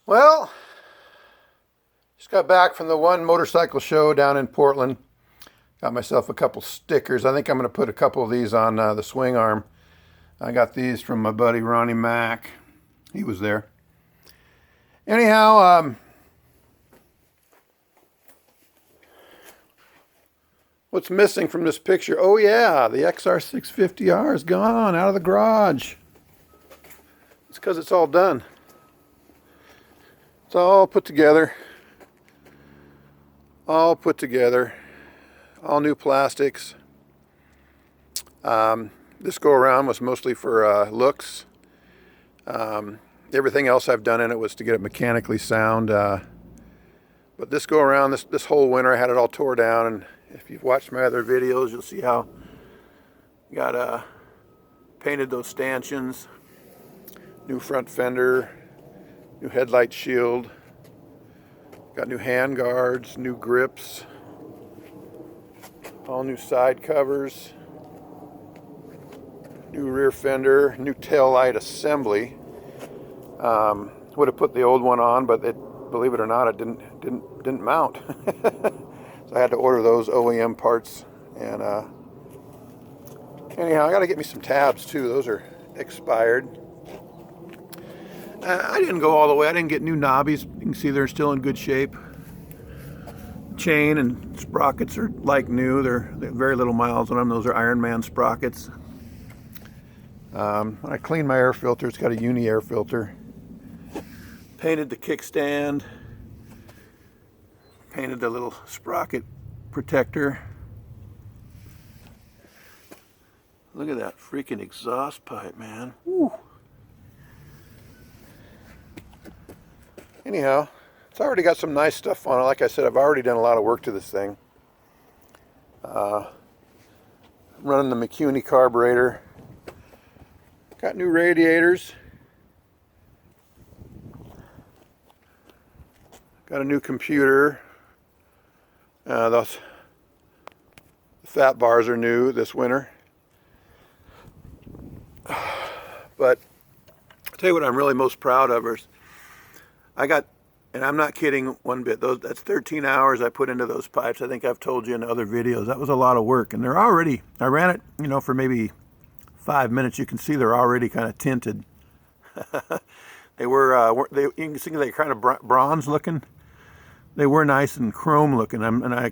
Well, just got back from the one motorcycle show down in Portland. Got myself a couple stickers. I think I'm going to put a couple of these on the swing arm. I got these from my buddy Ronnie Mack. He was there. Anyhow, what's missing from this picture? Oh yeah, the XR650R is gone out of the garage. It's because it's all done. It's all put together. All put together. All new plastics. This go around was mostly for looks. Everything else I've done in it was to get it mechanically sound. But this go around, this whole winter I had it all tore down, and if you've watched my other videos, you'll see how I got painted those stanchions, new front fender, new headlight shield, got new hand guards, new grips, all new side covers, new rear fender, new tail light assembly. Would have put the old one on, but believe it or not, it didn't mount. So I had to order those OEM parts. And anyhow, I got to get me some tabs too. Those are expired. I didn't go all the way. I didn't get new knobbies. You can see they're still in good shape. Chain and sprockets are like new. They're very little miles on them. Those are Ironman sprockets. I cleaned my air filter. It's got a uni air filter. Painted the kickstand. Painted the little sprocket protector. Look at that freaking exhaust pipe, man. Woo. Anyhow, it's already got some nice stuff on it. Like I said, I've already done a lot of work to this thing. Running the McCuney carburetor. Got new radiators. Got a new computer. Those fat bars are new this winter. But I'll tell you what I'm really most proud of is I got, and I'm not kidding one bit, that's 13 hours I put into those pipes. I think I've told you in other videos. That was a lot of work. And they're already, I ran it, for maybe 5 minutes. You can see they're already kind of tinted. They were, you can see they're kind of bronze looking. They were nice and chrome looking, and I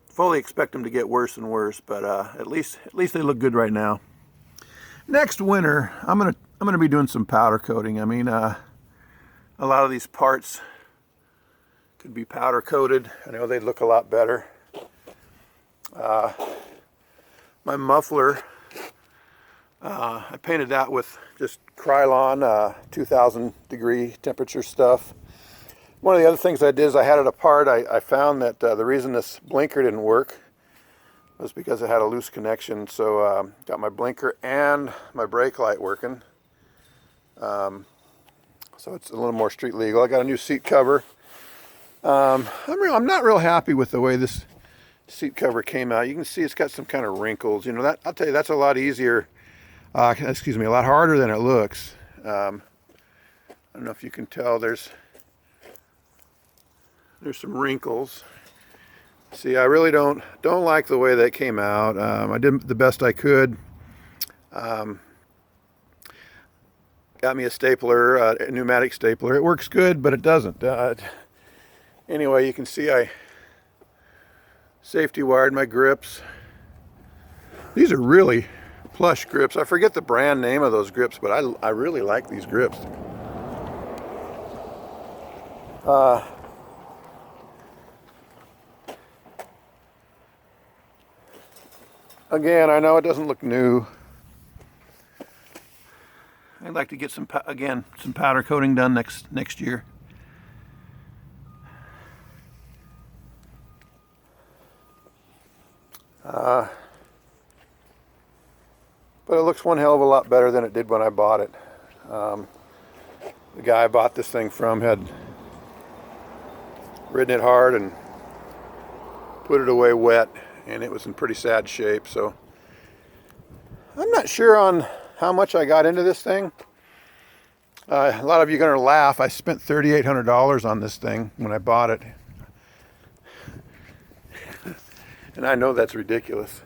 fully expect them to get worse and worse. But at least they look good right now. Next winter, I'm gonna be doing some powder coating. I mean, a lot of these parts could be powder coated. I know they'd look a lot better. My muffler, I painted that with just Krylon 2000 degree temperature stuff. One of the other things I did is I had it apart. I found that the reason this blinker didn't work was because it had a loose connection. So got my blinker and my brake light working. So it's a little more street legal. I got a new seat cover. I'm not real happy with the way this seat cover came out. You can see it's got some kind of wrinkles. I'll tell you, that's a lot easier. A lot harder than it looks. I don't know if you can tell. There's some wrinkles. See, I really don't like the way that came out. I did the best I could. Got me a stapler, a pneumatic stapler. It works good, but it doesn't. Anyway, you can see I safety wired my grips. These are really plush grips. I forget the brand name of those grips, but I really like these grips. Again, I know it doesn't look new. I'd like to get some powder coating done next year. But it looks one hell of a lot better than it did when I bought it. The guy I bought this thing from had ridden it hard and put it away wet, and it was in pretty sad shape. So I'm not sure on how much I got into this thing. A lot of you are going to laugh. I spent $3,800 on this thing when I bought it. And I know that's ridiculous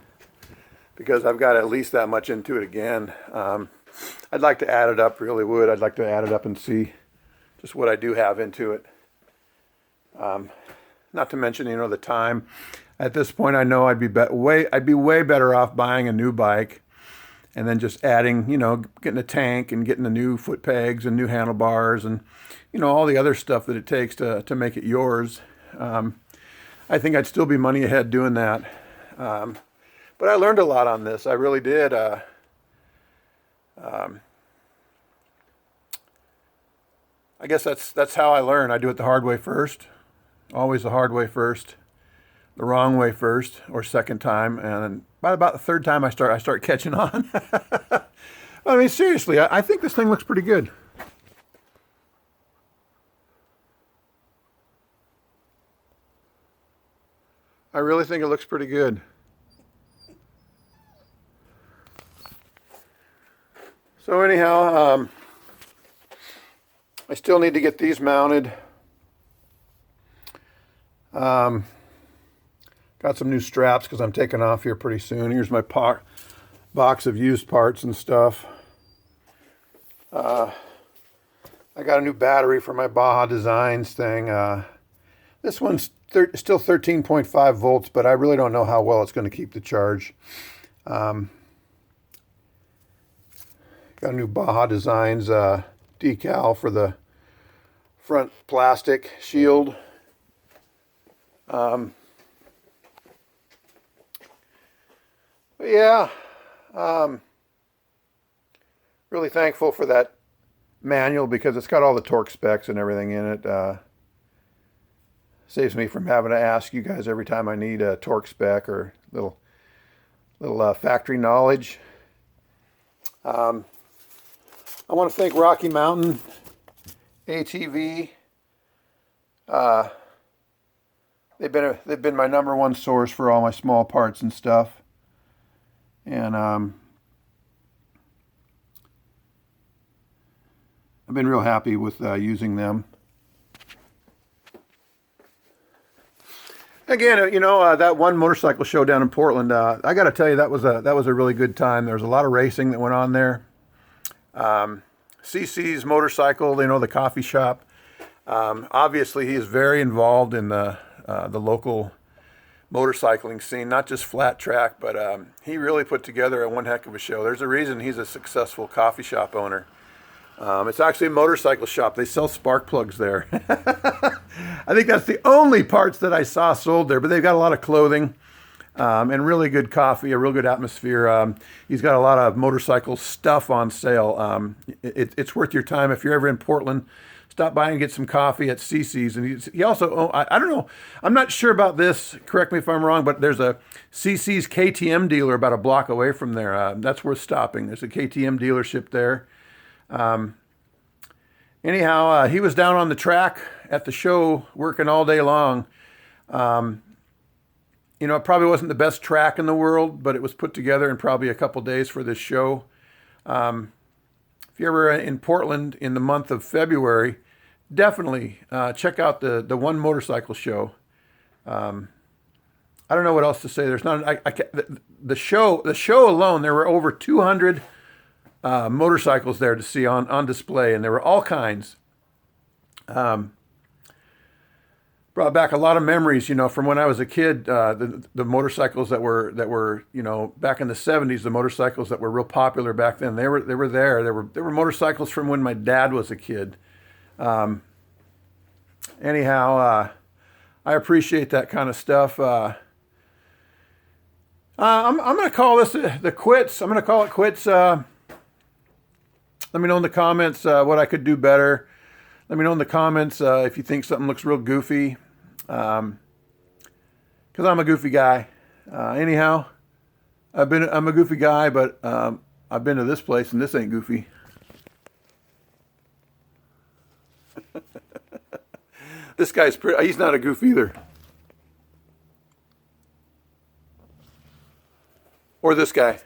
because I've got at least that much into it again. I'd like to add it up, really would. I'd like to add it up and see just what I do have into it. Not to mention, you know, the time. At this point, I know I'd be way better off buying a new bike and then just adding, you know, getting a tank and getting the new foot pegs and new handlebars and, you know, all the other stuff that it takes to make it yours. I think I'd still be money ahead doing that. But I learned a lot on this. I really did. I guess that's how I learn. I do it the hard way first. Always the hard way first. The wrong way first or second time. And then by about the third time I start catching on. I mean, seriously, I think this thing looks pretty good. I really think it looks pretty good. So anyhow, I still need to get these mounted. Got some new straps because I'm taking off here pretty soon. Here's my box of used parts and stuff. I got a new battery for my Baja Designs thing. This one's still 13.5 volts, but I really don't know how well it's going to keep the charge. Got a new Baja Designs decal for the front plastic shield. But yeah, really thankful for that manual because it's got all the torque specs and everything in it. Saves me from having to ask you guys every time I need a torque spec or little factory knowledge. I want to thank Rocky Mountain ATV. They've been my #1 source for all my small parts and stuff, and I've been real happy with using them. Again, you know, that one motorcycle show down in Portland, I got to tell you, that was a really good time. There was a lot of racing that went on there. CC's motorcycle, you know, the coffee shop. Obviously, he is very involved in the local motorcycling scene, not just flat track, but he really put together one heck of a show. There's a reason he's a successful coffee shop owner. It's actually a motorcycle shop. They sell spark plugs there. I think that's the only parts that I saw sold there, but they've got a lot of clothing and really good coffee, a real good atmosphere. He's got a lot of motorcycle stuff on sale. It's worth your time. If you're ever in Portland, stop by and get some coffee at CC's. And he also, I don't know, I'm not sure about this, correct me if I'm wrong, but there's a CC's KTM dealer about a block away from there. That's worth stopping. There's a KTM dealership there. Anyhow, he was down on the track at the show working all day long. You know, it probably wasn't the best track in the world, but it was put together in probably a couple days for this show. If you're ever in Portland in the month of February, definitely check out the One Motorcycle Show. I don't know what else to say. There's not the show alone. There were over 200 motorcycles there to see on display, and there were all kinds. Brought back a lot of memories, you know, from when I was a kid. The motorcycles that were you know, back in the 70s, the motorcycles that were real popular back then. They were there. There were motorcycles from when my dad was a kid. Anyhow, I appreciate that kind of stuff. I'm going to call this the quits. I'm going to call it quits. Let me know in the comments what I could do better. Let me know in the comments if you think something looks real goofy. Because I'm a goofy guy. Anyhow, I'm a goofy guy, but I've been to this place and this ain't goofy. This guy's he's not a goof either. Or this guy.